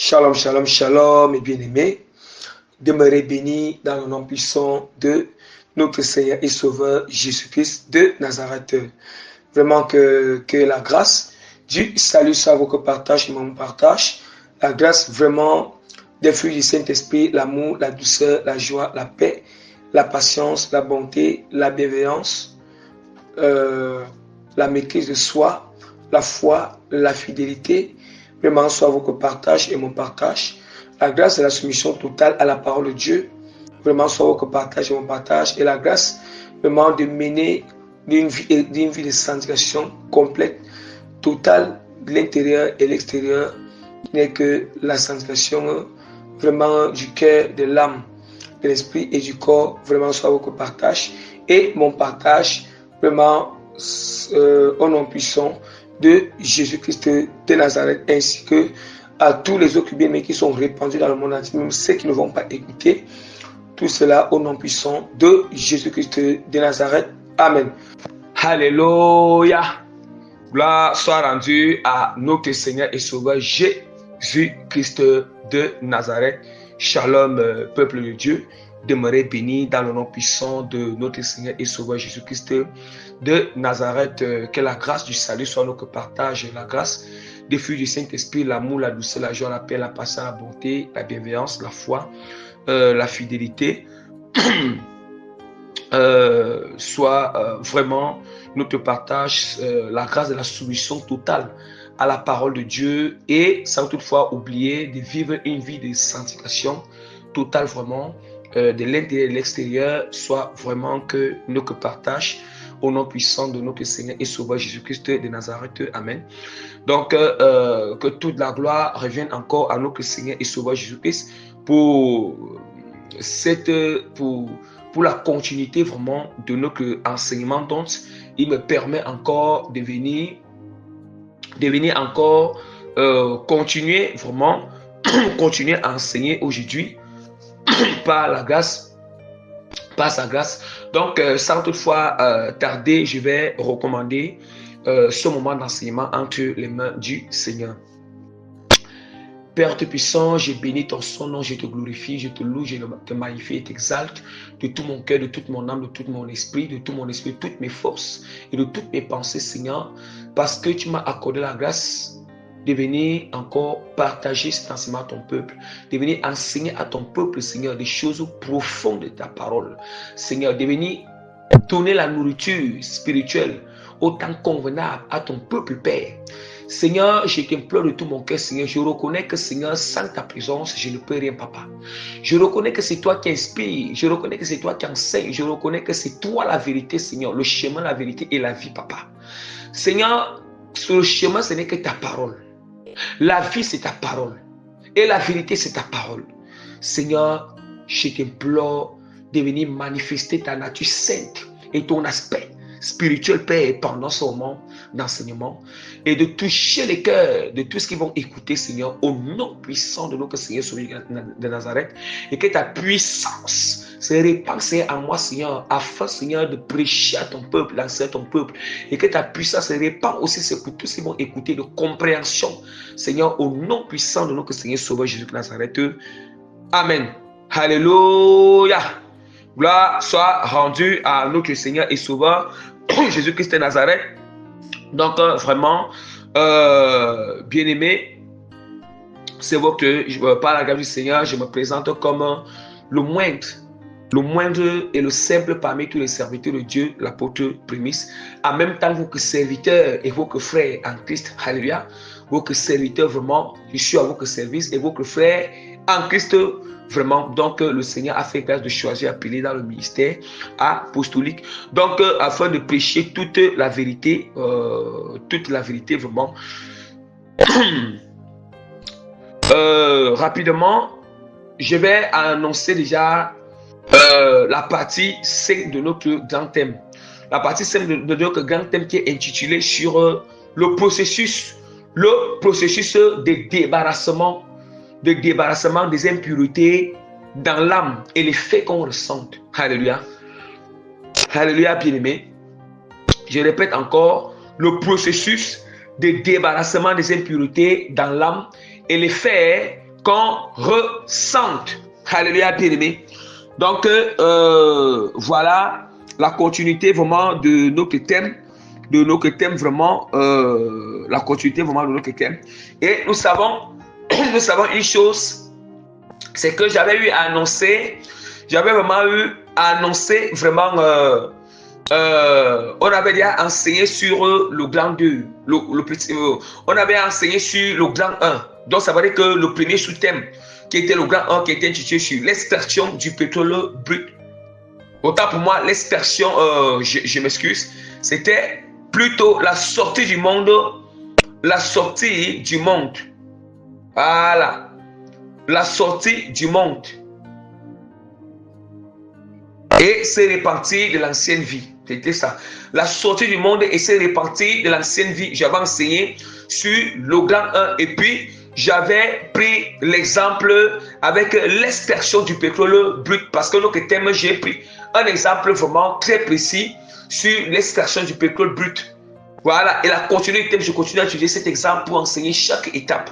Shalom, shalom, shalom, mes bien-aimés. Demeurez bénis dans le nom puissant de notre Seigneur et Sauveur Jésus-Christ de Nazareth. Vraiment que la grâce du salut soit votre partage et mon partage. La grâce vraiment des fruits du Saint-Esprit, l'amour, la douceur, la joie, la paix, la patience, la bonté, la bienveillance, la maîtrise de soi, la foi, la fidélité. Vraiment soit votre partage et mon partage. La grâce de la soumission totale à la parole de Dieu. Vraiment soit votre partage et mon partage. Et la grâce vraiment de mener d'une vie de sanctification complète, totale, de l'intérieur et l'extérieur. N'est que la sanctification vraiment du cœur, de l'âme, de l'esprit et du corps. Vraiment soit votre partage. Et mon partage vraiment au nom puissant de Jésus-Christ de Nazareth, ainsi que à tous les autres bien-aimés qui sont répandus dans le monde entier, même ceux qui ne vont pas écouter. Tout cela au nom puissant de Jésus-Christ de Nazareth. Amen. Alléluia. Gloire soit rendue à notre Seigneur et Sauveur Jésus-Christ de Nazareth. Shalom, peuple de Dieu. Demeurez bénis dans le nom puissant de notre Seigneur et Sauveur Jésus-Christ de Nazareth. Que la grâce du salut soit notre partage, la grâce des fruits du Saint-Esprit, l'amour, la douceur, la joie, la paix, la patience, la bonté, la bienveillance, la foi, la fidélité, soit vraiment notre partage, la grâce de la soumission totale à la parole de Dieu et sans toutefois oublier de vivre une vie de sanctification totale vraiment de l'intérieur et de l'extérieur, soit vraiment que notre partage au nom puissant de notre Seigneur et Sauveur Jésus-Christ de Nazareth. Amen. Donc, que toute la gloire revienne encore à notre Seigneur et Sauveur Jésus-Christ pour la continuité vraiment de notre enseignement. Donc, il me permet encore de venir encore continuer vraiment, continuer à enseigner aujourd'hui par la grâce, par sa grâce. Donc, sans toutefois tarder, je vais recommander ce moment d'enseignement entre les mains du Seigneur. Père Tout-Puissant, je bénis ton nom, je te glorifie, je te loue, je te magnifie et t'exalte de tout mon cœur, de toute mon âme, de tout mon esprit, de toutes mes forces et de toutes mes pensées, Seigneur, parce que tu m'as accordé la grâce de venir encore partager cet enseignement à ton peuple, de venir enseigner à ton peuple, Seigneur, des choses profondes de ta parole, Seigneur, de venir donner la nourriture spirituelle autant convenable à ton peuple, Père. Seigneur, je t'implore de tout mon cœur, Seigneur. Je reconnais que, Seigneur, sans ta présence, je ne peux rien, Papa. Je reconnais que c'est toi qui inspires. Je reconnais que c'est toi qui enseignes. Je reconnais que c'est toi la vérité, Seigneur. Le chemin, la vérité et la vie, Papa. Seigneur, sur le chemin, ce n'est que ta parole. La vie, c'est ta parole. Et la vérité, c'est ta parole. Seigneur, je t'implore de venir manifester ta nature sainte et ton aspect spirituel, Père, pendant ce moment d'enseignement et de toucher les cœurs de tous qui vont écouter, Seigneur, au nom puissant de notre Seigneur de Nazareth, et que ta puissance se répande, Seigneur, en moi, Seigneur, afin, Seigneur, de prêcher à ton peuple, d'enseigner à ton peuple, et que ta puissance se répande aussi pour tous qui vont écouter, de compréhension, Seigneur, au nom puissant de notre Seigneur Sauveur Jésus de Nazareth. Amen. Alléluia. Gloire soit rendue à notre Seigneur et Sauveur Jésus-Christ de Nazareth. Donc, vraiment, bien-aimé, c'est vrai que par la grâce du Seigneur, je me présente comme le moindre et le simple parmi tous les serviteurs de Dieu, l'apôtre Prémisse, en même temps vous que serviteurs et vos frères en Christ. Alléluia. Vos serviteurs, vraiment, je suis à votre service et vos frères en Christ. Vraiment, donc le Seigneur a fait grâce de choisir, appeler dans le ministère apostolique. Donc, afin de prêcher toute la vérité vraiment. Rapidement, je vais annoncer déjà la partie 5 de notre grand thème. La partie 5 de notre grand thème qui est intitulée sur le processus de débarrassement des impuretés dans l'âme et les faits qu'on ressent. Alléluia. Alléluia, bien-aimé. Je répète encore, le processus de débarrassement des impuretés dans l'âme et les faits qu'on ressente. Alléluia, bien-aimé. Donc, voilà la continuité vraiment de notre thème. Vraiment, la continuité vraiment de notre thème. Et nous savons une chose, c'est que j'avais vraiment eu à annoncer vraiment, on avait déjà enseigné sur le gland 2, on avait enseigné sur le gland 1. Donc, ça veut dire que le premier sous-thème, qui était le gland 1, qui était intitulé sur l'extraction du pétrole brut. Autant pour moi, l'extraction, je m'excuse, c'était plutôt la sortie du monde. La sortie du monde. Voilà. La sortie du monde. Et c'est réparti de l'ancienne vie. C'était ça. La sortie du monde et c'est réparti de l'ancienne vie. J'avais enseigné sur le gland 1. Et puis, j'avais pris l'exemple avec l'extraction du pétrole brut. Parce que notre thème, j'ai pris un exemple vraiment très précis sur l'extraction du pétrole brut. Voilà. Et la continuité, je continue à utiliser cet exemple pour enseigner chaque étape.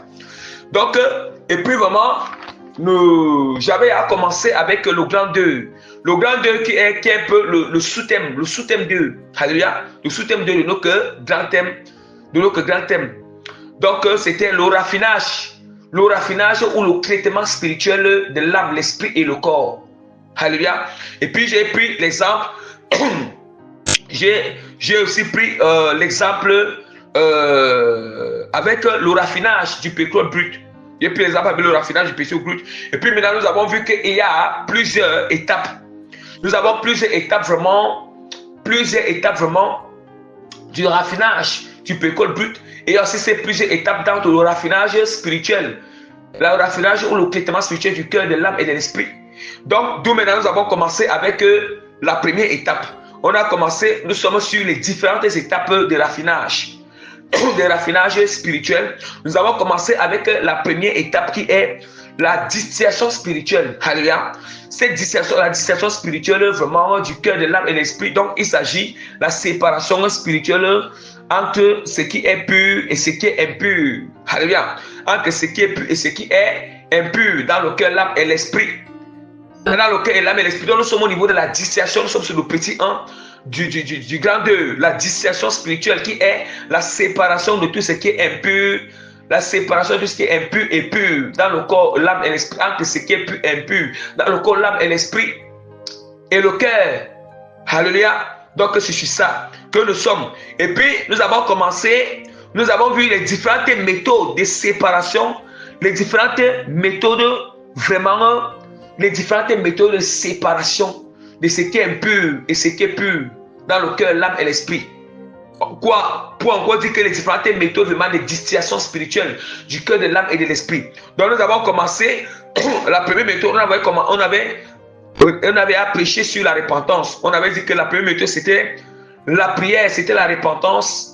Donc, et puis vraiment, j'avais à commencer avec le gland 2. Le gland 2 qui est un peu le sous-thème 2. Alléluia. Le sous-thème 2 de notre grand thème. Donc, c'était le raffinage. Le raffinage ou le traitement spirituel de l'âme, l'esprit et le corps. Alléluia. Et puis, j'ai pris l'exemple. J'ai aussi pris l'exemple avec le raffinage du pétrole brut. J'ai pris l'exemple avec le raffinage du pétrole brut. Et puis maintenant, nous avons vu qu'il y a plusieurs étapes. Nous avons plusieurs étapes vraiment du raffinage du pétrole brut. Et aussi, c'est plusieurs étapes dans le raffinage spirituel. Le raffinage ou le traitement spirituel du cœur, de l'âme et de l'esprit. Donc, d'où maintenant, nous avons commencé avec la première étape. Nous sommes sur les différentes étapes de raffinage. De raffinage spirituel. Nous avons commencé avec la première étape qui est la distillation spirituelle. Alléluia. La distillation spirituelle vraiment du cœur, de l'âme et de l'esprit. Donc, il s'agit de la séparation spirituelle entre ce qui est pur et ce qui est impur. Alléluia. Entre ce qui est pur et ce qui est impur dans le cœur, l'âme et l'esprit. Dans le cœur et l'âme et l'esprit. Donc, nous sommes au niveau de la distillation. Nous sommes sur le petit 1 du grand 2. La distillation spirituelle qui est la séparation de tout ce qui est impur. La séparation de tout ce qui est impur et pur dans le corps, l'âme et l'esprit. Entre ce qui est pur et impur dans le corps, l'âme et l'esprit. Et le cœur. Alléluia. Donc, c'est sur ça que nous sommes. Et puis, nous avons vu les différentes méthodes de séparation. Les différentes méthodes de séparation de ce qui est impur et ce qui est pur dans le cœur, l'âme et l'esprit. Quoi? Pour encore dire que les différentes méthodes vraiment de distillation spirituelle du cœur, de l'âme et de l'esprit. Donc nous avons commencé la première méthode, on avait à prêcher sur la repentance. On avait dit que la première méthode c'était la prière, c'était la repentance.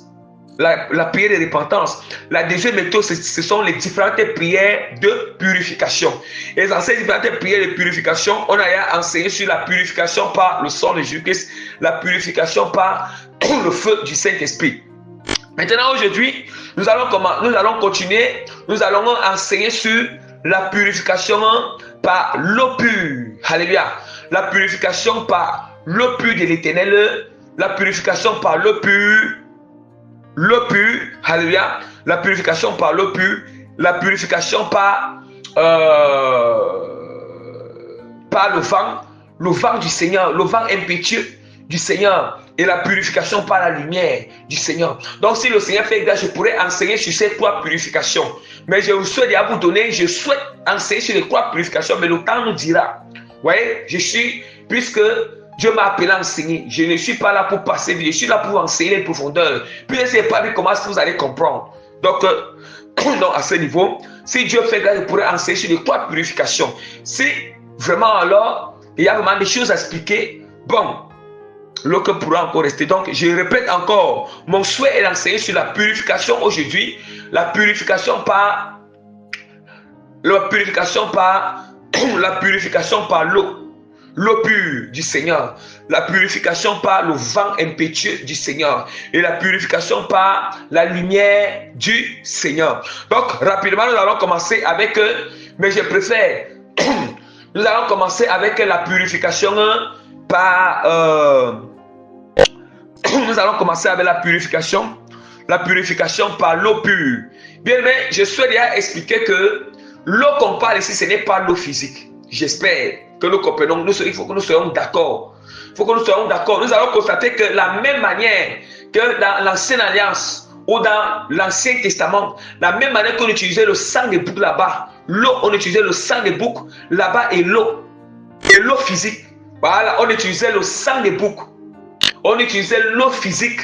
La prière de repentance. La deuxième méthode, ce sont les différentes prières de purification. Et dans ces différentes prières de purification, on a enseigné sur la purification par le sang de Jésus-Christ, la purification par le feu du Saint-Esprit. Maintenant, aujourd'hui, nous allons continuer, nous allons enseigner sur la purification par l'eau pure. Alléluia. La purification par l'eau pure de l'Éternel, la purification par l'eau pure. L'eau pure, alléluia, la purification par l'eau pure, la purification par le vent du Seigneur, le vent impétueux du Seigneur et la purification par la lumière du Seigneur. Donc si le Seigneur fait grâce, je pourrais enseigner sur ces trois purifications. Mais je souhaite enseigner sur les trois purifications, mais le temps nous dira. Vous voyez, puisque Dieu m'a appelé à enseigner. Je ne suis pas là pour passer, je suis là pour enseigner les profondeurs. Puis je ne sais pas comment est-ce que vous allez comprendre. Donc, à ce niveau, si Dieu fait grâce, je pourrais enseigner sur les trois purifications. Si vraiment alors, il y a vraiment des choses à expliquer, bon, l'autre pourra encore rester. Donc, je répète encore, mon souhait est d'enseigner sur la purification aujourd'hui. La purification par l'eau. L'eau pure du Seigneur, la purification par le vent impétueux du Seigneur et la purification par la lumière du Seigneur. Donc, rapidement, nous allons commencer avec Mais je préfère. Nous allons commencer avec la purification par... nous allons commencer avec la purification. La purification par l'eau pure. Bien, mais je souhaite déjà expliquer que l'eau qu'on parle ici, ce n'est pas l'eau physique. J'espère que nous comprenons. Il faut que nous soyons d'accord. Il faut que nous soyons d'accord. Nous allons constater que la même manière que dans l'Ancienne Alliance ou dans l'Ancien Testament, la même manière qu'on utilisait le sang de bouc là-bas, l'eau, on utilisait le sang de bouc là-bas et l'eau. Et l'eau physique. Voilà, on utilisait le sang de bouc. On utilisait l'eau physique.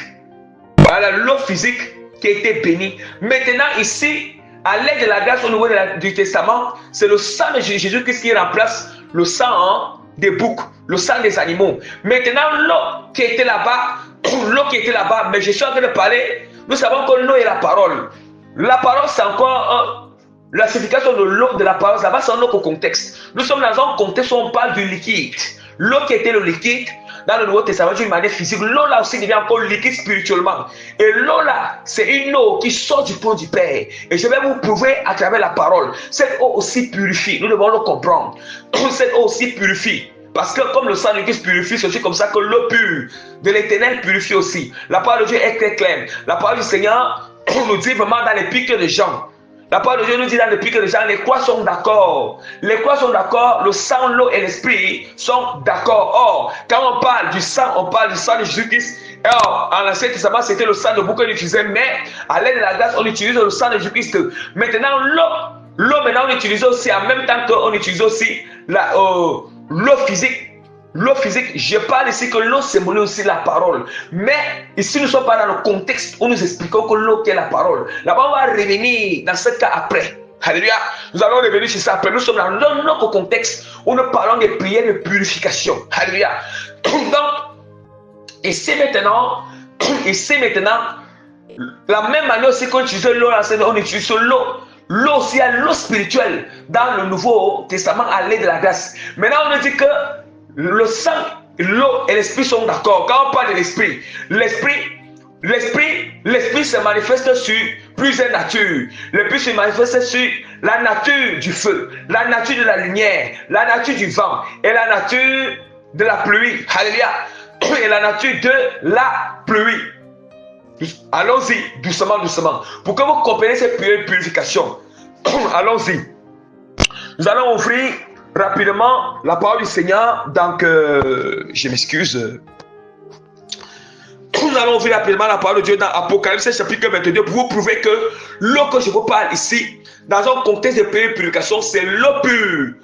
Voilà, l'eau physique qui était bénie. Maintenant, ici, à l'aide de la grâce au niveau du Testament, c'est le sang de Jésus-Christ qui remplace le sang des boucs, le sang des animaux. Maintenant, l'eau qui était là-bas, mais je suis en train de parler, nous savons que l'eau est la parole. La parole, c'est encore la signification de l'eau de la parole, ça va sans autre contexte. Nous sommes dans un contexte où on parle du liquide. L'eau qui était le liquide, dans le Nouveau Testament, d'une manière physique, l'eau là aussi devient encore liquide spirituellement. Et l'eau là, c'est une eau qui sort du trône du Père. Et je vais vous prouver à travers la parole. Cette eau aussi purifie. Nous devons le comprendre. Cette eau aussi purifie. Parce que comme le sang de Christ purifie, c'est aussi comme ça que l'eau pure de l'Éternel purifie aussi. La parole de Dieu est très claire. La parole du Seigneur nous dit vraiment dans les piques de Jean. La parole de Dieu nous dit dans les piques de Jean, les croix sont d'accord. Les croix sont d'accord, le sang, l'eau et l'esprit sont d'accord. Or, quand on parle du sang de Jésus-Christ. Or, en l'Ancien Testament, c'était le sang de bouc qu'on utilisait, mais à l'aide de la grâce, on utilise le sang de Jésus-Christ. Maintenant, l'eau, maintenant, on utilise aussi en même temps qu'on utilise aussi l'eau physique. L'eau physique, je parle ici que l'eau symbolise aussi la parole. Mais ici, nous ne sommes pas dans le contexte où nous expliquons que l'eau est la parole. Là-bas, on va revenir dans ce cas après. Alléluia. Nous allons revenir sur ça après. Nous sommes dans notre contexte où nous parlons des prières de purification. Alléluia. Donc, ici maintenant, la même manière aussi qu'on utilise l'eau, on utilise l'eau. L'eau aussi, il y a l'eau spirituelle dans le Nouveau Testament à l'aide de la grâce. Maintenant, on nous dit que le sang, l'eau et l'esprit sont d'accord. Quand on parle de l'esprit se manifeste sur plusieurs natures. L'esprit se manifeste sur la nature du feu, la nature de la lumière, la nature du vent et la nature de la pluie. Alléluia. Et la nature de la pluie. Allons-y, doucement, doucement. Pour que vous compreniez cette purification. Allons-y. Nous allons ouvrir rapidement la parole du Seigneur. Donc, je m'excuse. Nous allons ouvrir rapidement la parole de Dieu dans Apocalypse chapitre 22 pour vous prouver que l'eau que je vous parle ici, dans un contexte de purification, c'est l'eau pure.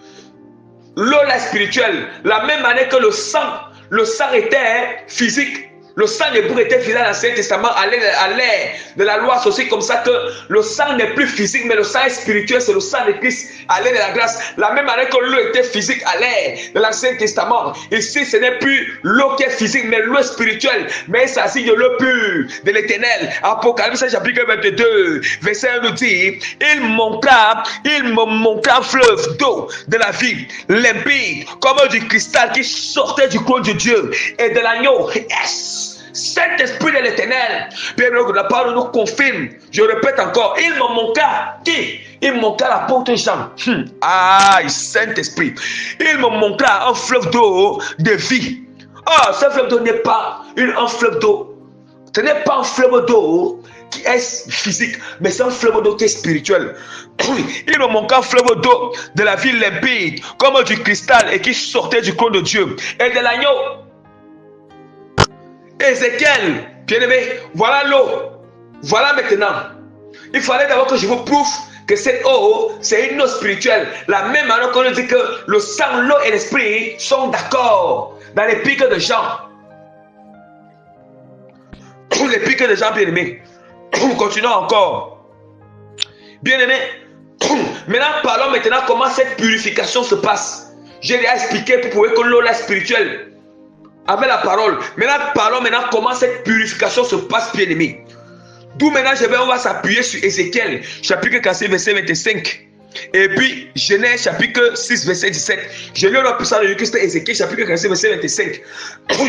L'eau là spirituelle. La même manière que le sang était physique. Le sang de bouc était physique dans l'Ancien Testament à l'ère de la loi. C'est aussi comme ça que le sang n'est plus physique, mais le sang est spirituel. C'est le sang de Christ à l'ère de la grâce. La même manière que l'eau était physique à l'ère de l'Ancien Testament. Ici, ce n'est plus l'eau qui est physique, mais l'eau spirituelle. Mais ça signe de l'eau pure de l'Éternel. Apocalypse chapitre 22, verset 1 nous dit, il me montra un fleuve d'eau de la vie, limpide, comme du cristal qui sortait du trône de Dieu et de l'agneau. Yes! Saint-Esprit de l'Éternel, bien que la parole nous confirme, je répète encore, il me manqua qui? Il me manqua l'apôtre Jean. Saint-Esprit, il me manqua un fleuve d'eau de vie. Ce fleuve d'eau n'est pas un fleuve d'eau. Ce n'est pas un fleuve d'eau qui est physique, mais c'est un fleuve d'eau qui est spirituel. Il me manqua un fleuve d'eau de la vie limpide, comme du cristal et qui sortait du trône de Dieu et de l'agneau. Ézéchiel, bien-aimé, voilà l'eau. Voilà maintenant. Il fallait d'abord que je vous prouve que cette eau, c'est une eau spirituelle. La même manière qu'on dit que le sang, l'eau et l'esprit sont d'accord dans les piques de Jean. Les piques de Jean, bien-aimé. Continuons encore. Bien-aimé, maintenant parlons maintenant comment cette purification se passe. J'ai déjà expliqué pour prouver que l'eau est spirituelle. Avec la parole. Maintenant, parlons maintenant comment cette purification se passe, bien-aimé. D'où maintenant, on va s'appuyer sur Ézéchiel, chapitre 46, verset 25. Et puis, Genèse, chapitre 6, verset 17. Je lis au nom puissant de Jésus-Christ, Ézéchiel, chapitre 46, verset 25.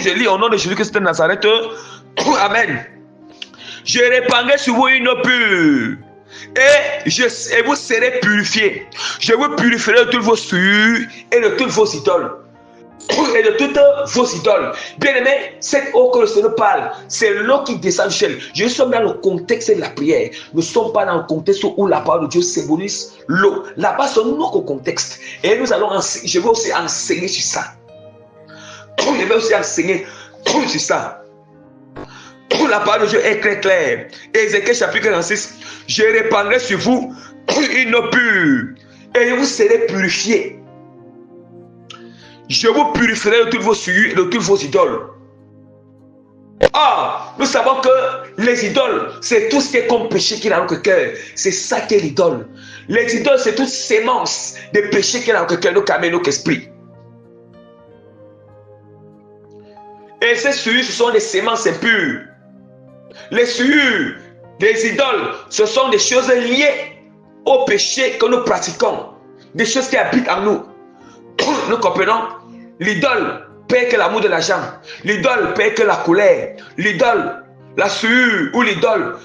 Je lis au nom de Jésus-Christ de Nazareth. Amen. Je répandrai sur vous une eau pure et vous serez purifiés. Je vous purifierai de toutes vos souillures et de toutes vos idoles. Et de toutes vos idoles. Bien aimé, cette eau que le Seigneur parle, c'est l'eau qui descend du ciel. Je suis dans le contexte de la prière. Nous ne sommes pas dans le contexte où la parole de Dieu symbolise l'eau. Là-bas, c'est un autre contexte. Et nous allons enseigner, je vais aussi enseigner sur ça. Je vais aussi enseigner sur ça. La parole de Dieu est très claire. Ézéchiel chapitre 46. Je répandrai sur vous une eau pure et vous serez purifiés. Je vous purifierai de toutes vos souillures et de toutes vos idoles. Ah, nous savons que les idoles, c'est tout ce qui est comme péché qui est dans notre cœur. C'est ça qui est l'idole. Les idoles, c'est toute sémence de péché qui est dans notre cœur, notre âme et notre esprit. Et ces souillures, ce sont des sémences impures. Les souillures des idoles, ce sont des choses liées au péché que nous pratiquons. Des choses qui habitent en nous. Nous comprenons. L'idole paie que l'amour de l'argent. L'idole paie que la colère. L'idole, la souillure ou l'idole,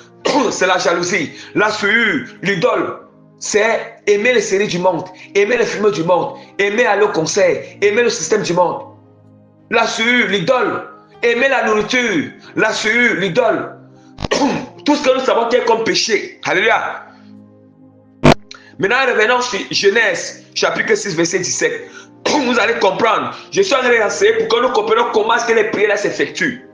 c'est la jalousie. La souillure, l'idole, c'est aimer les séries du monde, aimer les films du monde, aimer aller au concert, aimer le système du monde. La souillure, l'idole, aimer la nourriture. La souillure, l'idole, tout ce que nous savons qui est comme péché. Alléluia. Maintenant, revenons sur Genèse, chapitre 6, verset 17. Vous allez comprendre. Je suis en train d'enseigner pour que nous comprenions comment est-ce que les prières s'effectuent.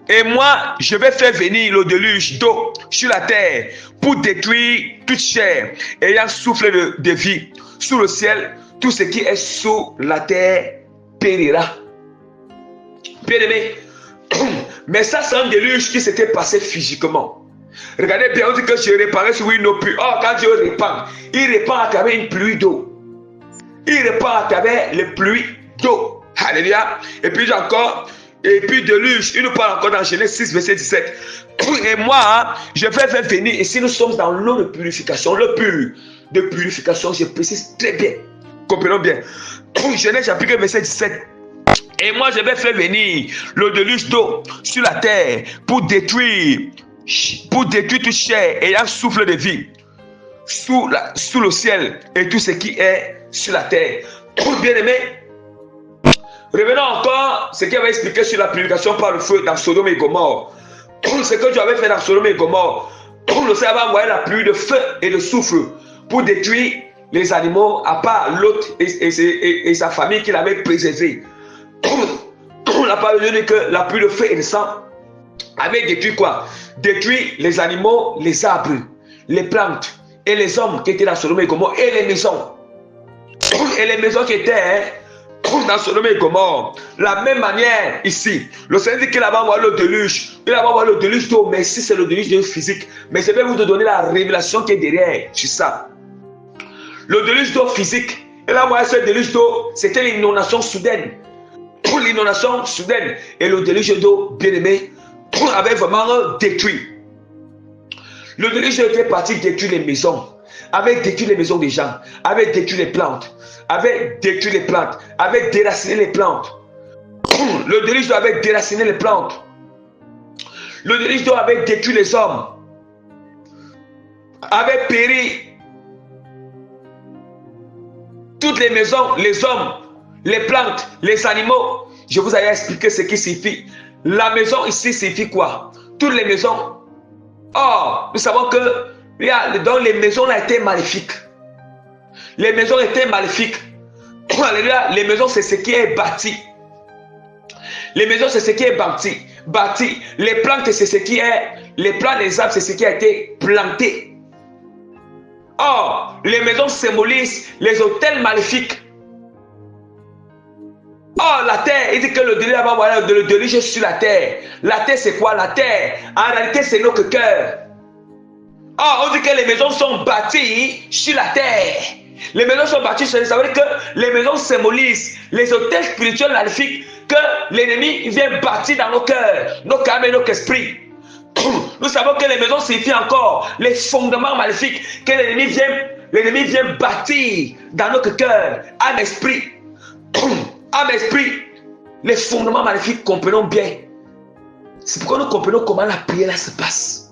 Et moi, je vais faire venir le déluge d'eau sur la terre pour détruire toute chair ayant souffle de vie. Sous le ciel, tout ce qui est sous la terre périra. Bien aimé, mais ça, c'est un déluge qui s'était passé physiquement. Regardez bien, on dit que je réparais sur une eau pure. Oh, quand Dieu répand, il répand à travers une pluie d'eau. Il répand à travers les pluies d'eau. Alléluia. Et puis encore, et puis déluge. Il nous parle encore dans Genèse 6, verset 17. Et moi, je vais faire venir. Et si nous sommes dans l'eau de purification, l'eau pure de purification, je précise très bien. Comprenons bien. Genèse chapitre verset 17. Et moi, je vais faire venir le déluge d'eau sur la terre pour détruire toute chair ayant souffle de vie sous le ciel et tout ce qui est sur la terre. Bien aimé, revenons encore à ce qu'il avait expliqué sur la purification par le feu dans Sodome et Gomorrhe. Ce que Dieu avait fait dans Sodome et Gomorrhe, le Seigneur avait envoyé la pluie de feu et de soufre pour détruire les animaux, à part Lot et sa famille qu'il avait préservés. La parole de Dieu dit que la pluie de feu et de sang avait détruit quoi? Détruit les animaux, les arbres, les plantes et les hommes qui étaient dans Sodome et Gomorrhe et les maisons. Et les maisons qui étaient dans Sodome et Gomorrhe. La même manière ici, le Seigneur dit qu'il avait envoyé le déluge. Il avait envoyé le déluge d'eau, mais ici c'est le déluge d'eau physique. Mais je vais vous donner la révélation qui est derrière sur ça. Le déluge d'eau physique, il a envoyé ce déluge d'eau, c'était l'inondation soudaine. L'inondation soudaine. Et le déluge d'eau, bien aimé, avait vraiment détruit. Le déluge était parti détruire les maisons, avait détruit les maisons des gens, avait détruit les plantes, avait détruit les plantes, avait déraciné les plantes. Le déluge d'eau avait déraciné les plantes. Le déluge d'eau avait détruit les hommes, avait péri toutes les maisons, les hommes, les plantes, les animaux. Je vous avais expliqué ce qui signifie. La maison ici signifie quoi? Toutes les maisons. Or, nous savons que dans les maisons là étaient maléfiques. Les maisons étaient maléfiques. Les maisons, c'est ce qui est bâti. Les maisons, c'est ce qui est bâti. Les plantes, c'est ce qui est. Les plantes des arbres, c'est ce qui a été planté. Or, les maisons symbolisent les hôtels maléfiques. Or, la terre, il dit que le déluge va envoyer le déluge sur la terre. La terre, c'est quoi? La terre, en réalité, c'est notre cœur. Or, on dit que les maisons sont bâties sur la terre. Les maisons sont bâties sur la terre. Ça veut dire que les maisons symbolisent les hôtels spirituels magnifiques que l'ennemi vient bâtir dans nos cœurs, nos âmes et nos esprits. Nous savons que les maisons signifient encore les fondements maléfiques que l'ennemi vient bâtir dans notre cœur, âme, esprit. Âme, esprit, les fondements maléfiques, comprenons bien. C'est pourquoi nous comprenons comment la prière là se passe.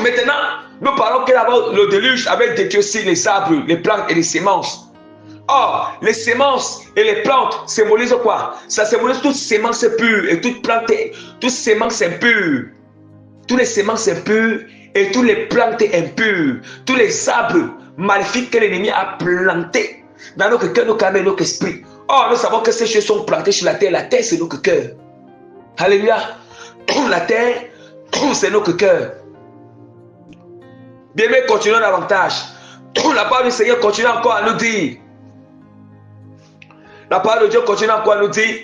Maintenant, nous parlons que d'abord le déluge avait détruit aussi les arbres, les plantes et les semences. Or, les semences et les plantes symbolisent quoi? Ça symbolise toute sémence pure et toute plante, toute sémence impure. Tous les semences impures et toutes les plantes impures, tous les arbres maléfiques que l'ennemi a plantés dans notre cœur, nos cœurs et notre esprit. Or, nous savons que ces choses sont plantées sur la terre c'est notre cœur. Alléluia. La terre, c'est notre cœur. Bien, mais continuons davantage. La parole du Seigneur continue encore à nous dire. La parole de Dieu continue encore à nous dire.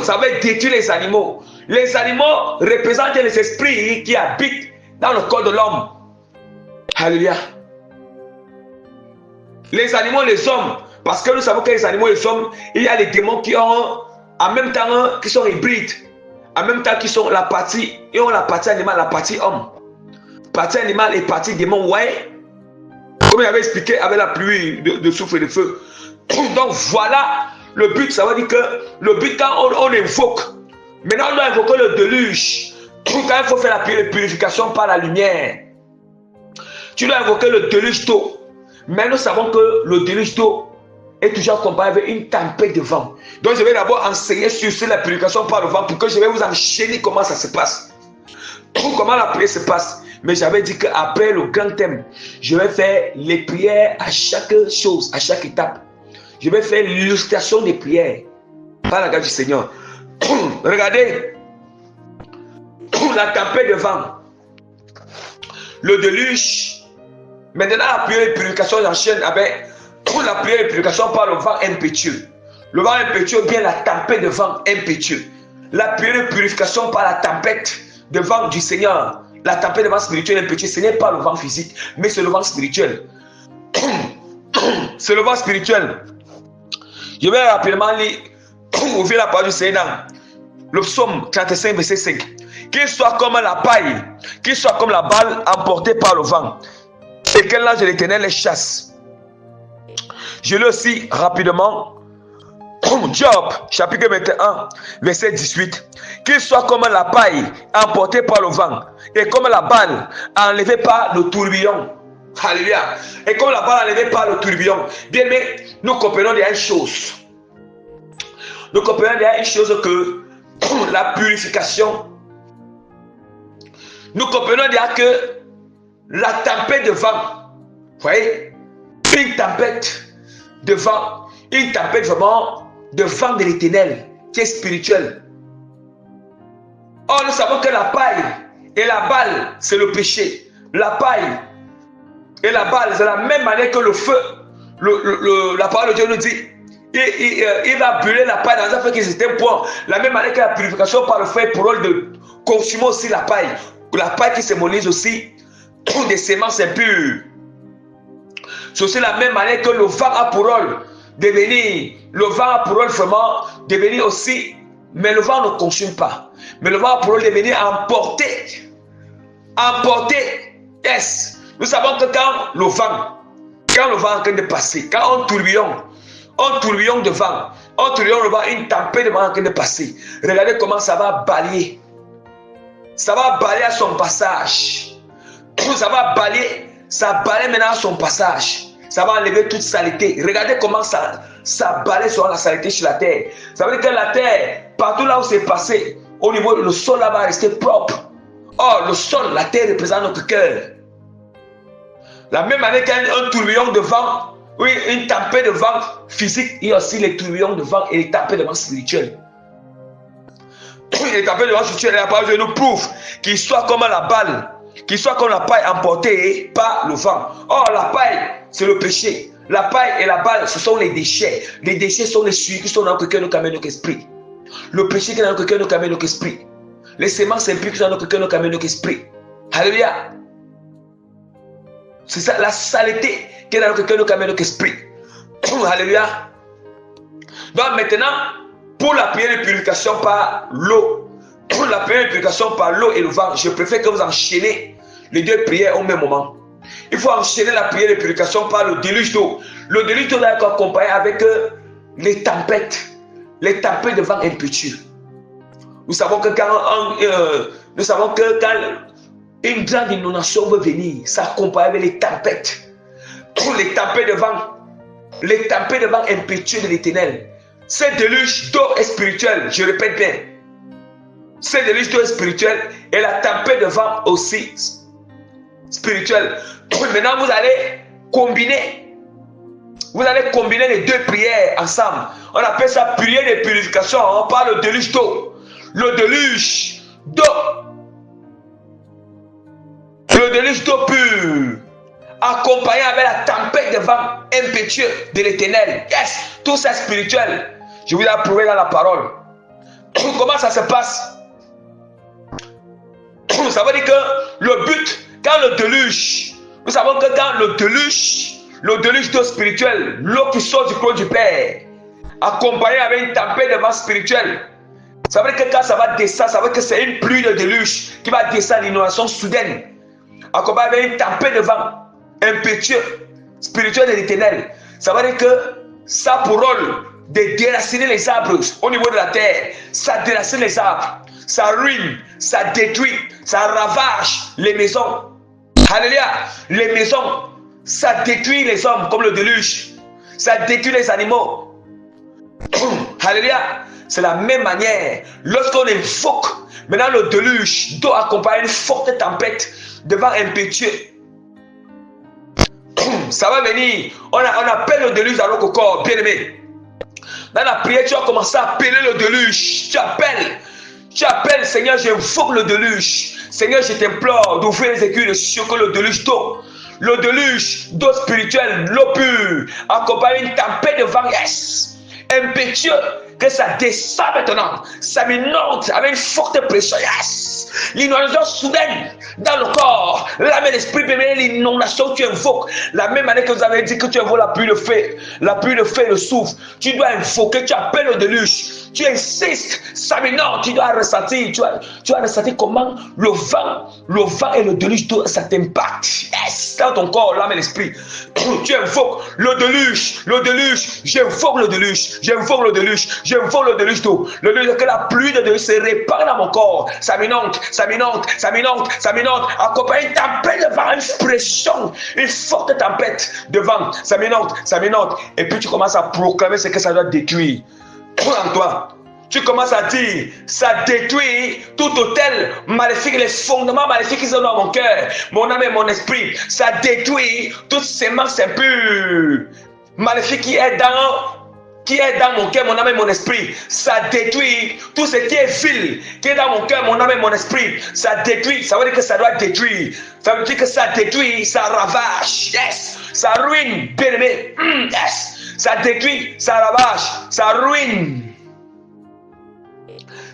Ça va détruire les animaux. Les animaux représentent les esprits qui habitent dans le corps de l'homme. Alléluia. Les animaux, les hommes, parce que nous savons que les animaux et les hommes, il y a les démons qui ont, en même temps, qui sont hybrides, en même temps qui sont la partie, et ont la partie animale, la partie homme. Partie animale et partie démon, ouais. Comme il avait expliqué avec la pluie de souffle et de feu. Donc voilà le but, ça veut dire que le but quand on invoque, maintenant on doit invoquer le déluge. Quand il faut faire la purification par la lumière, tu dois invoquer le déluge d'eau. Mais nous savons que le déluge d'eau est toujours comparé avec une tempête de vent. Donc je vais d'abord enseigner sur la purification par le vent pour que je vais vous enchaîner comment ça se passe. Comment la prière se passe. Mais j'avais dit qu'après le grand thème, je vais faire les prières à chaque chose, à chaque étape. Je vais faire l'illustration des prières par la grâce du Seigneur. Regardez, la tempête de vent, le déluge. Maintenant, la prière de purification j'enchaîne avec la prière de purification par le vent impétueux. Le vent impétueux, bien la tempête de vent impétueux. La prière de purification par la tempête de vent du Seigneur. La tempête de vent spirituel impétueux, ce n'est pas le vent physique, mais c'est le vent spirituel. C'est le vent spirituel. Je vais rapidement lire, ouvrir la parole du Seigneur. Le psaume 35, verset 5. Qu'il soit comme la paille, qu'il soit comme la balle emportée par le vent, et que l'ange de l'Éternel les chasse. Je lis aussi rapidement Job, chapitre 21, verset 18. Qu'il soit comme la paille emportée par le vent, et comme la balle enlevée par le tourbillon. Alléluia. Et comme la balle enlevée par le tourbillon. Bien, mais nous comprenons déjà une chose. Nous comprenons déjà une chose que la purification. Nous comprenons déjà que la tempête de vent, vous voyez, une tempête de vent, une tempête vraiment de vent de l'Éternel qui est spirituel. Or, nous savons que la paille et la balle, c'est le péché. La paille et la balle, c'est la même manière que le feu. La parole de Dieu nous dit, il va brûler la paille dans un feu qui s'éteint point. La même manière que la purification par le feu pour rôle de consumer aussi la paille. La paille qui symbolise aussi des semences impures. C'est aussi la même manière que le vent a pour rôle de venir. Le vent a pour rôle vraiment de venir aussi. Mais le vent ne consume pas. Mais le vent a pour rôle de venir emporter. Emporter. Yes. Nous savons que quand le vent est en train de passer, quand on tourbillon de vent, on tourbillon de vent, une tempête de vent en train de passer. Regardez comment ça va balayer. Ça va balayer à son passage. Ça va balayer, ça balaye maintenant à son passage. Ça va enlever toute saleté. Regardez comment ça balaye sur la saleté sur la terre. Ça veut dire que la terre, partout là où c'est passé, au niveau du sol là va rester propre. Or, le sol, la terre représente notre cœur. La même année qu'un tourbillon de vent, oui, une tempête de vent physique, il y a aussi les tourbillons de vent et les tempêtes de vent spirituelles. Les tempêtes de vent spirituelles, la parole de Dieu nous prouve qu'il soit comme la balle, qu'il soit comme la paille emportée par le vent. Or, la paille, c'est le péché. La paille et la balle, ce sont les déchets. Les déchets sont les souillures qui sont dans notre cœur, notre cœur, notre esprit. Le péché qui est dans notre cœur, notre cœur, notre esprit. Les semences impures qui sont dans notre cœur, notre cœur, notre esprit. Alléluia. C'est ça, la saleté qui est dans notre cœur, notre cœur, notre esprit. Alléluia. Donc maintenant, pour la prière de purification par l'eau, pour la prière de purification par l'eau et le vent, je préfère que vous enchaînez les deux prières au même moment. Il faut enchaîner la prière de purification par le déluge d'eau. Le déluge d'eau doit être accompagné avec les tempêtes de vent impétueux. Nous savons que quand une grande inondation veut venir, s'accompagner avec les tempêtes. Les tempêtes de vent. Les tempêtes de vent impétueux de l'Éternel. Cette déluge d'eau est spirituelle, je répète bien. Cette déluge d'eau est spirituelle et la tempête de vent aussi spirituelle. Maintenant, vous allez combiner. Vous allez combiner les deux prières ensemble. On appelle ça prière de purification. On parle de déluge d'eau. Le déluge d'eau. Le déluge d'eau pure. Accompagné avec la tempête de vent impétueux de l'Éternel. Yes, tout ça spirituel. Je vous ai approuvé dans la parole. Comment ça se passe? Ça veut dire que le but, quand le déluge, nous savons que dans le déluge d'eau spirituelle, l'eau qui sort du trône du Père, accompagné avec une tempête de vent spirituel, ça veut dire que quand ça va descendre, ça veut dire que c'est une pluie de déluge qui va descendre, une inondation soudaine, accompagné avec une tempête de vent impétueux, spirituel de l'Éternel. Ça veut dire que ça a pour rôle de déraciner les arbres au niveau de la terre. Ça déracine les arbres, ça ruine, ça détruit, ça ravage les maisons. Alléluia. Les maisons, ça détruit les hommes comme le déluge. Ça détruit les animaux. Alléluia. C'est la même manière. Lorsqu'on invoque maintenant le déluge, doit accompagner une forte tempête de vent impétueux. Ça va venir. On appelle le déluge dans notre corps, bien aimé. Dans la prière, tu vas commencer à appeler le déluge. Tu appelles, Seigneur, j'invoque le déluge. Seigneur, je t'implore d'ouvrir les écuries de cieux que le déluge d'eau. Le déluge d'eau spirituelle, l'eau pure, accompagne une tempête de vent, yes, impétueux, que ça descend maintenant. Ça m'inonde avec une forte pression, yes. L'inondation soudaine dans le corps, l'âme et l'esprit, l'inondation que tu invoques. La même année que vous avez dit que tu invoques la pluie de feu, le souffle, tu dois invoquer, tu appelles le déluge, tu insistes, ça m'inonde, tu dois ressentir, tu dois ressentir comment le vent et le déluge d'eau, ça t'impacte. Yes, dans ton corps, l'âme et l'esprit. Tu invoques le déluge, j'invoque le déluge, j'invoque le déluge d'eau. Le déluge, que la pluie de déluge se répand dans mon corps. Ça m'inonde, accompagné d'une tempête de vent, une pression, une forte tempête de vent. Ça m'inonde. Et puis tu commences à proclamer ce que ça doit détruire en toi. Tu commences à dire, ça détruit tout hôtel maléfique, les fondements maléfiques qui sont dans mon cœur, mon âme et mon esprit. Ça détruit toute sémence impure, maléfique qui est dans mon cœur, mon âme et mon esprit. Ça détruit tout ce qui est vil, qui est dans mon cœur, mon âme et mon esprit. Ça détruit, ça veut dire que ça doit détruire. Ça veut dire que ça détruit, ça ravage, yes. Ça ruine, bien aimé, yes. Ça détruit, ça ravage, ça ruine.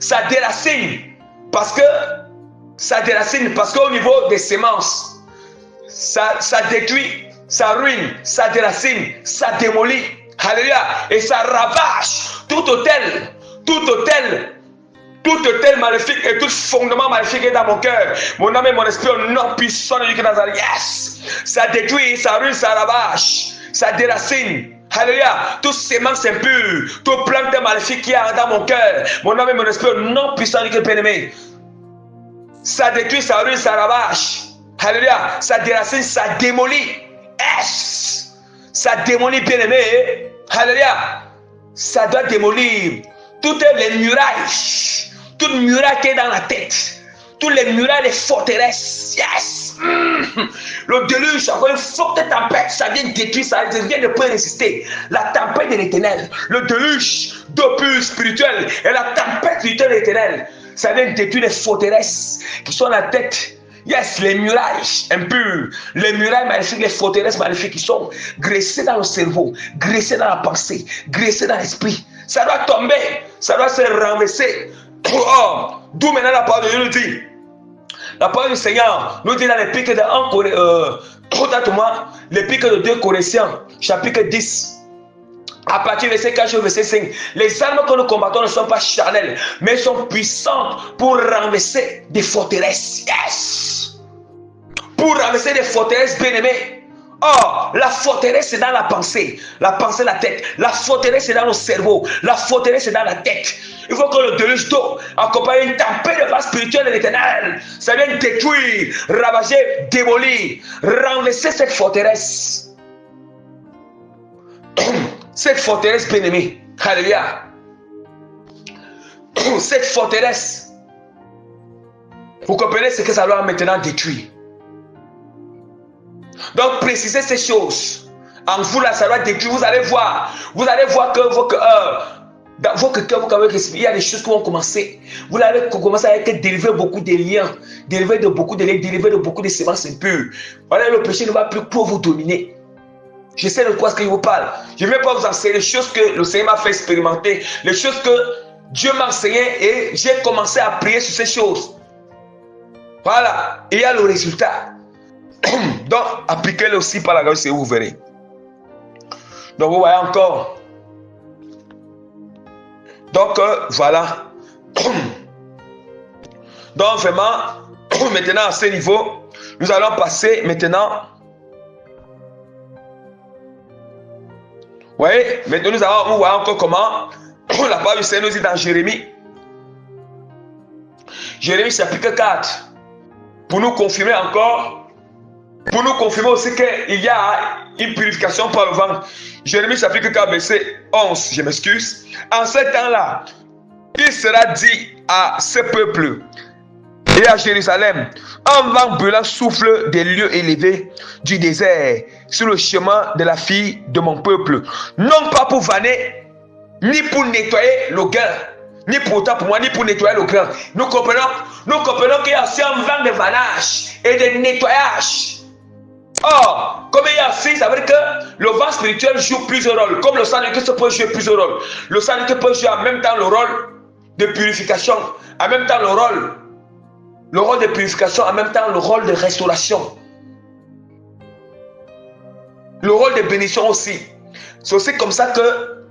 Ça déracine parce qu'au niveau des semences, ça détruit, ça ruine, ça déracine, ça démolit. Alléluia. Et ça ravage tout hôtel maléfique et tout fondement maléfique est dans mon cœur, mon âme et mon esprit, au nom puissant de Dieu qui est dans la vie. Yes. Ça détruit, ça ruine, ça ravage, ça déracine. Alléluia. Toute sémence impure, toute plante maléfique qui est dans mon cœur, mon âme et mon esprit, au nom puissant de Dieu qui est bien-aimé. Ça détruit, ça ruine, ça ravage. Alléluia. Ça déracine, ça démolit. Yes. Ça démolit, bien-aimé. Alléluia. Ça doit démolir toutes les murailles. Toute muraille qui est dans la tête. Toutes les murailles des forteresses. Yes. Le déluge, encore une forte tempête, ça vient détruire, ça vient ne pas résister. La tempête de l'Éternel, le déluge d'eau pure spirituelle et la tempête spirituelle de l'Éternel, ça vient détruire les forteresses qui sont dans la tête. Yes, les murailles impures, les murailles maléfiques, les forteresses maléfiques qui sont graissées dans le cerveau, graissées dans la pensée, graissées dans l'esprit. Ça doit tomber, ça doit se renverser. Oh, d'où maintenant la parole de Dieu nous dit. La parole du Seigneur nous dit dans l'épître de 2 Corinthiens, chapitre 10, à partir du verset 4 au verset 5. Les armes que nous combattons ne sont pas charnelles, mais sont puissantes pour renverser des forteresses. Yes! Pour renverser des forteresses, bien-aimées. Oh, la forteresse c'est dans la pensée, la tête. La forteresse c'est dans le cerveau, la forteresse c'est dans la tête. Il faut que le déluge d'eau accompagne une tempête de vent spirituel de l'Éternel. Ça vient détruire, ravager, démolir, renverser cette forteresse. Cette forteresse bien-aimée. Alléluia. Cette forteresse. Vous comprenez ce que ça doit maintenant détruire. Donc précisez ces choses. En vous là, ça doit détruire. Vous allez voir que vos cœurs, il y a des choses qui vont commencer. Vous allez commencer à délivrer beaucoup de liens, délivrer de beaucoup de liens, délivrer de beaucoup de semences impures. Voilà, le péché ne va plus vous dominer. Je sais de quoi ce que je vous parle. Je ne vais pas vous enseigner les choses que le Seigneur m'a fait expérimenter, les choses que Dieu m'a enseigné et j'ai commencé à prier sur ces choses. Voilà, il y a le résultat. Donc, appliquez-le aussi par la grâce et vous verrez. Donc, vous voyez encore. Donc, voilà. Donc, vraiment, maintenant à ce niveau, nous allons passer maintenant. Vous voyez, maintenant nous voyons encore comment la parole du Seigneur nous dit dans Jérémie. Jérémie chapitre 4. Pour nous confirmer encore, pour nous confirmer aussi qu'il y a une purification par le vent. Jérémie chapitre 4, verset 11, je m'excuse. En ce temps-là, il sera dit à ce peuple et à Jérusalem, un vent brûlant souffle des lieux élevés du désert sur le chemin de la fille de mon peuple, non pas pour vanner, ni pour nettoyer le grain, ni pour autant pour moi, ni pour nettoyer le grain. Nous comprenons qu'il y a aussi un vent de vannage et de nettoyage. Or, comme il y a aussi, ça veut dire que le vent spirituel joue plusieurs rôles. Comme le sang de Christ peut jouer plusieurs rôles. Le sang de Christ peut jouer en même temps le rôle de purification, en même temps le rôle de purification, en même temps le rôle de restauration. Le rôle de bénédiction aussi. C'est aussi comme ça que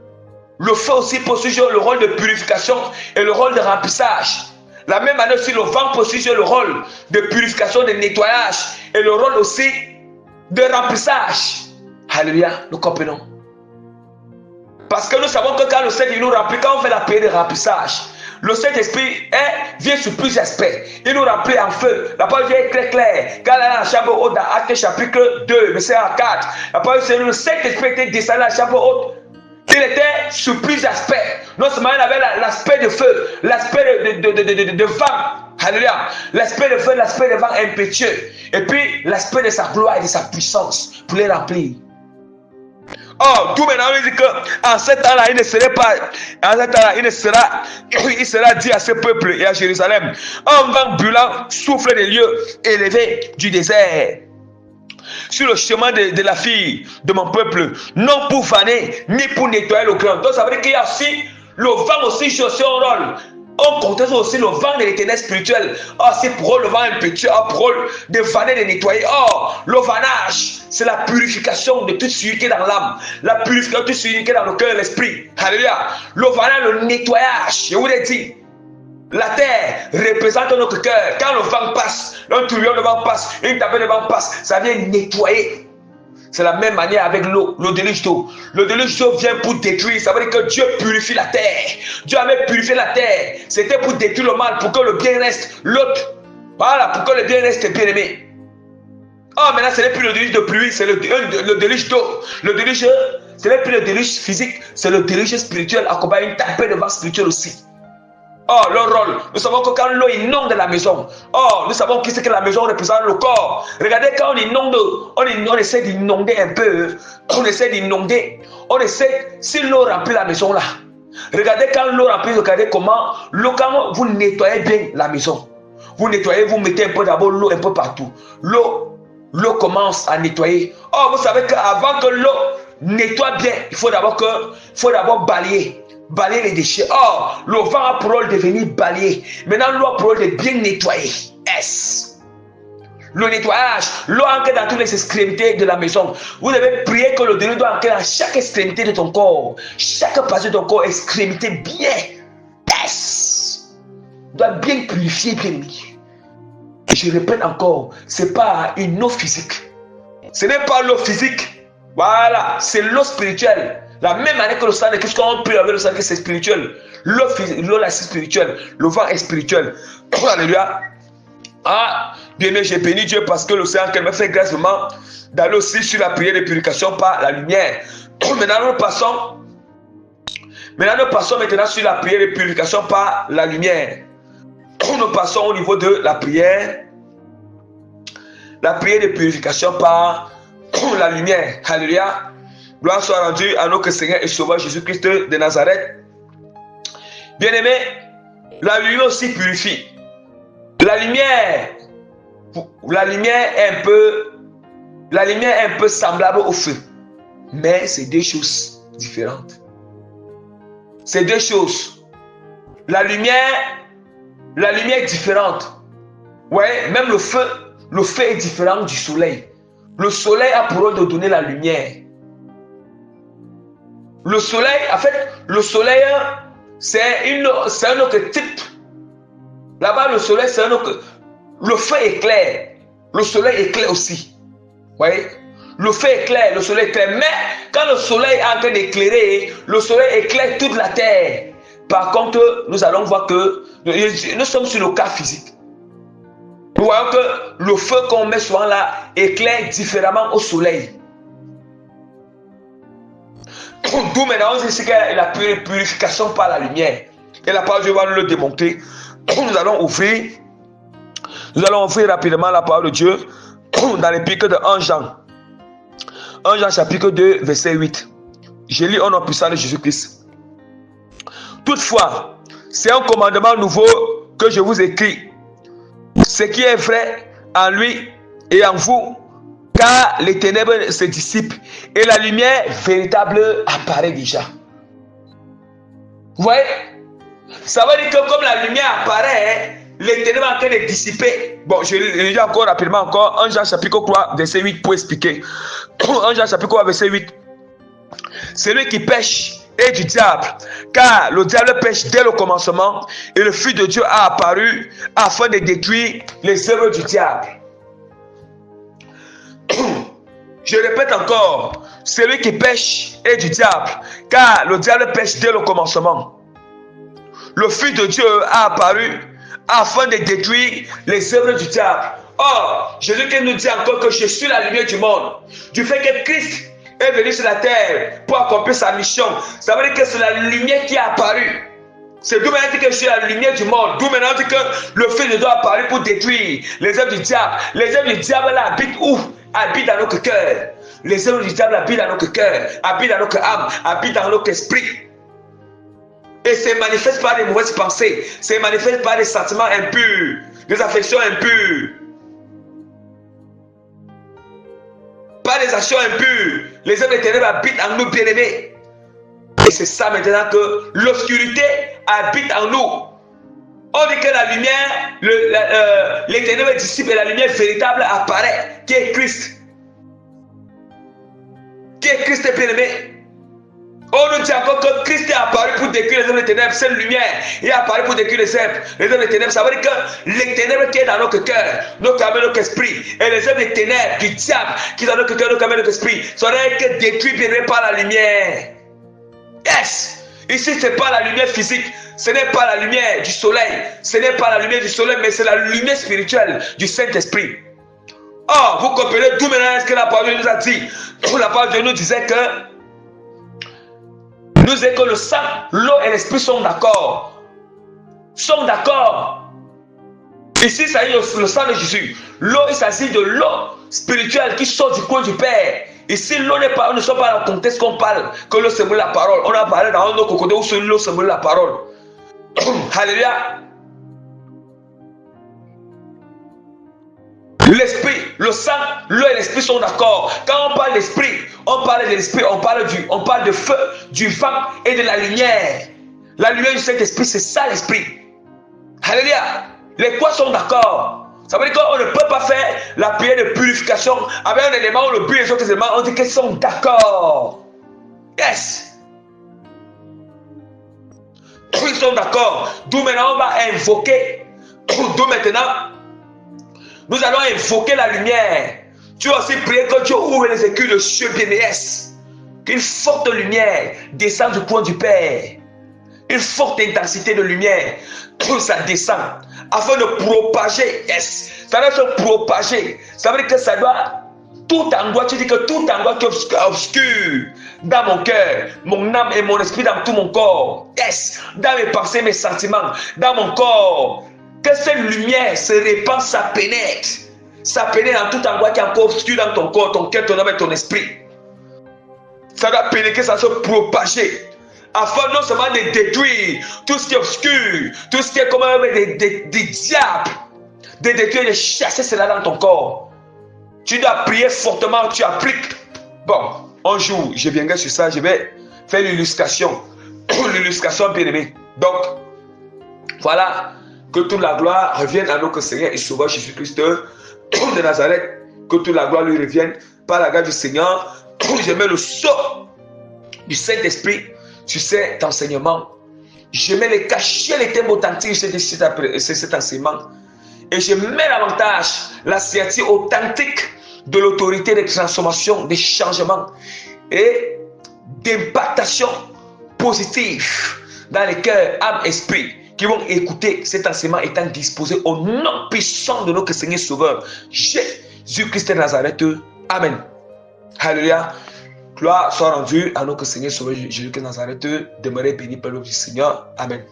le feu aussi peut jouer le rôle de purification et le rôle de remplissage. La même manière aussi, le vent peut jouer le rôle de purification, de nettoyage et le rôle aussi de remplissage. Alléluia, nous comprenons. Parce que nous savons que quand le Seigneur nous remplit, quand on fait la prière de remplissage, le Saint-Esprit vient sur plusieurs aspects. Il nous remplit en feu. La parole est très claire. Quand elle est dans la chambre haute, dans Actes chapitre 2, verset 4, la parole c'est le Saint-Esprit était descendu dans la chambre haute. Il était sur plusieurs aspects. Non seulement il avait l'aspect de feu, l'aspect de vent. Alléluia. L'aspect de feu, l'aspect de vent impétueux. Et puis l'aspect de sa gloire et de sa puissance pour les remplir. Or, tout maintenant, il dit qu'en ce temps-là, il sera dit à ce peuple et à Jérusalem, un vent brûlant souffle des lieux élevés du désert sur le chemin de la fille de mon peuple, non pour faner, ni pour nettoyer le grain. Donc ça veut dire qu'il y a aussi, le vent aussi joue son rôle. On conteste aussi le vent de l'éternel spirituel. Or, c'est pour le vent impétueux, pour rôle de vanner, de nettoyer. Or, le vannage, c'est la purification de toute suie qui est dans l'âme. La purification de toute suie qui est dans le cœur et l'esprit. Alléluia. Le vannage, le nettoyage. Je vous l'ai dit. La terre représente notre cœur. Quand le vent passe, un tourbillon de vent passe, une tempête de vent passe, ça vient nettoyer. C'est la même manière avec l'eau, le déluge d'eau. Le déluge d'eau vient pour détruire. Ça veut dire que Dieu purifie la terre. Dieu avait purifié la terre. C'était pour détruire le mal, pour que le bien reste. L'autre, voilà, pour que le bien reste bien aimé. Oh, maintenant, ce n'est plus le déluge de pluie, c'est le déluge d'eau. Le déluge, ce n'est plus le déluge physique, c'est le déluge spirituel, accompagné d'une tempête de vent spirituel aussi. Oh, leur rôle. Nous savons que quand l'eau inonde la maison, oh, nous savons qu'est-ce que la maison représente le corps. Regardez quand on inonde, on essaie d'inonder un peu. On essaie d'inonder. On essaie, si l'eau remplit la maison là. Regardez quand l'eau remplit, regardez comment l'eau, quand vous nettoyez bien la maison. Vous nettoyez, vous mettez un peu d'abord l'eau un peu partout. L'eau commence à nettoyer. Oh, vous savez qu'avant que l'eau nettoie bien, il faut d'abord balayer les déchets. Or, le vent a pour rôle de venir balayer. Maintenant, l'eau a pour rôle de bien nettoyer. Le nettoyage, l'eau entre dans toutes les extrémités de la maison. Vous devez prier que le déluge doit entrer dans chaque extrémité de ton corps. Chaque partie de ton corps, extrémité bien. Doit bien purifier, bien mis. Je répète encore, ce n'est pas une eau physique. Ce n'est pas l'eau physique. Voilà, c'est l'eau spirituelle. La même manière que le sang de Christ, quand on prie avec le sang de Christ, c'est spirituel. L'eau là, c'est spirituel. Le vent est spirituel. Alléluia. Ah, bien aimé, j'ai béni Dieu parce que le Seigneur me fait grâce vraiment d'aller aussi sur la prière de purification par la lumière. Maintenant, nous passons maintenant sur la prière de purification par la lumière. Nous passons au niveau de la prière. La prière de purification par la lumière. Alléluia. Gloire soit rendue à notre Seigneur et Sauveur Jésus-Christ de Nazareth. Bien-aimé, la lumière aussi purifie. La lumière est un peu semblable au feu. Mais c'est deux choses différentes. C'est deux choses. La lumière est différente. Ouais, même le feu est différent du soleil. Le soleil a pour rôle de donner la lumière. Le soleil, en fait, c'est un autre type. Là-bas, le soleil, c'est un autre. Le feu est clair. Le soleil est clair aussi. Vous voyez? Le feu est clair, le soleil est clair. Mais quand le soleil est en train d'éclairer, le soleil éclaire toute la terre. Par contre, nous allons voir que nous sommes sur le cas physique. Nous voyons que le feu qu'on met souvent là éclaire différemment au soleil. D'où maintenant, on dit que la purification par la lumière. Et la parole de Dieu va nous le démontrer. Nous allons ouvrir rapidement la parole de Dieu dans l'épître de 1 Jean. 1 Jean chapitre 2, verset 8. Je lis au nom puissant de Jésus-Christ. Toutefois, c'est un commandement nouveau que je vous écris. Ce qui est vrai en lui et en vous, car les ténèbres se dissipent et la lumière véritable apparaît déjà. Vous voyez? Ça veut dire que comme la lumière apparaît, les ténèbres sont en train de dissiper. Bon, je lis encore rapidement encore 1 Jean chapitre 3, verset 8 pour expliquer. 1 Jean chapitre 3, verset 8. Celui qui pêche est du diable, car le diable pêche dès le commencement et le Fils de Dieu a apparu afin de détruire les œuvres du diable. Je répète encore, celui qui pêche est du diable, car le diable pêche dès le commencement. Le Fils de Dieu a apparu afin de détruire les œuvres du diable. Or, Jésus-Christ nous dit encore que je suis la lumière du monde. Du fait que Christ est venu sur la terre pour accomplir sa mission, ça veut dire que c'est la lumière qui est apparue. C'est d'où maintenant que je suis la lumière du monde. D'où maintenant que le Fils de Dieu a apparu pour détruire les œuvres du diable. Les œuvres du diable là habitent où? Habitent dans notre cœur. Les œuvres du diable habitent dans notre cœur, habitent dans notre âme, habitent dans notre esprit. Et se manifeste par des mauvaises pensées, se manifeste par des sentiments impurs, des affections impures, par des actions impures. Les œuvres des ténèbres habitent en nous, bien-aimés. Et c'est ça maintenant que l'obscurité habite en nous. On dit que la lumière, les ténèbres dissipent et la lumière véritable apparaît, qui est Christ. Qui est Christ, bien-aimé. On nous dit encore que Christ est apparu pour détruire les œuvres des ténèbres. Cette lumière est apparue pour détruire les œuvres des ténèbres. Ça veut dire que les ténèbres qui sont dans notre cœur, notre âme et notre esprit, et les œuvres des ténèbres du diable qui sont dans notre cœur, notre âme et notre esprit, seraient que détruits bien par la lumière. Yes! Ici, ce n'est pas la lumière physique, ce n'est pas la lumière du soleil, ce n'est pas la lumière du soleil, mais c'est la lumière spirituelle du Saint-Esprit. Or, vous comprenez d'où maintenant ce que la parole de Dieu nous a dit. La parole de Dieu nous disait que le sang, l'eau et l'esprit sont d'accord. Sont d'accord. Ici, ça y est, le sang de Jésus. L'eau, il s'agit de l'eau spirituelle qui sort du coin du Père. Ici, l'eau n'est pas, on ne soit pas dans le contexte qu'on parle, que l'eau symbole la parole. On a parlé dans un autre côté où l'eau symbole la parole. Alléluia. L'esprit, le sang, l'eau et l'esprit sont d'accord. Quand on parle d'esprit, on parle de l'esprit, on parle de feu, du vent et de la lumière. La lumière du Saint-Esprit, c'est ça l'esprit. Alléluia. Les trois sont d'accord. Ça veut dire qu'on ne peut pas faire la prière de purification avec un élément où le but et les autres éléments, on dit qu'ils sont d'accord. Yes. Ils sont d'accord. D'où maintenant on va invoquer. D'où maintenant nous allons invoquer la lumière. Tu as aussi prié que Dieu ouvre les écus de cieux bien-aimés. qu'une forte lumière descend du coin du Père. Une forte intensité de lumière, ça descend afin de propager. Ça doit se propager. Ça veut dire que ça doit, tout endroit, tu dis que tout endroit qui est obscur dans mon cœur, mon âme et mon esprit, dans tout mon corps. Dans mes pensées, mes sentiments, dans mon corps. Que cette lumière se répand, ça pénètre. Ça pénètre dans tout endroit qui est encore obscur dans ton corps, ton cœur, ton âme et ton esprit. Ça doit pénétrer, ça doit se propager. Afin non seulement de détruire tout ce qui est obscur, tout ce qui est comme des diables, de détruire, de chasser cela dans ton corps. Tu dois prier fortement, tu appliques. Bon, un jour, je viendrai sur ça, je vais faire l'illustration. L'illustration bien-aimée. Donc, voilà, que toute la gloire revienne à notre Seigneur et Sauveur Jésus-Christ de Nazareth. Que toute la gloire lui revienne par la grâce du Seigneur. Je mets le sceau du Saint-Esprit sur cet enseignement. Je mets les cachets, les thèmes authentiques sur cet enseignement. Et je mets davantage la signature authentique de l'autorité de transformation, de changement et d'impactation positive dans les cœurs, âme, esprit, qui vont écouter cet enseignement étant disposé au nom puissant de notre Seigneur Sauveur, Jésus-Christ de Nazareth. Amen. Alléluia. Gloire soit rendue à notre Seigneur Sauveur Jésus-Christ de Nazareth. Demeurez bénis par le Seigneur. Amen.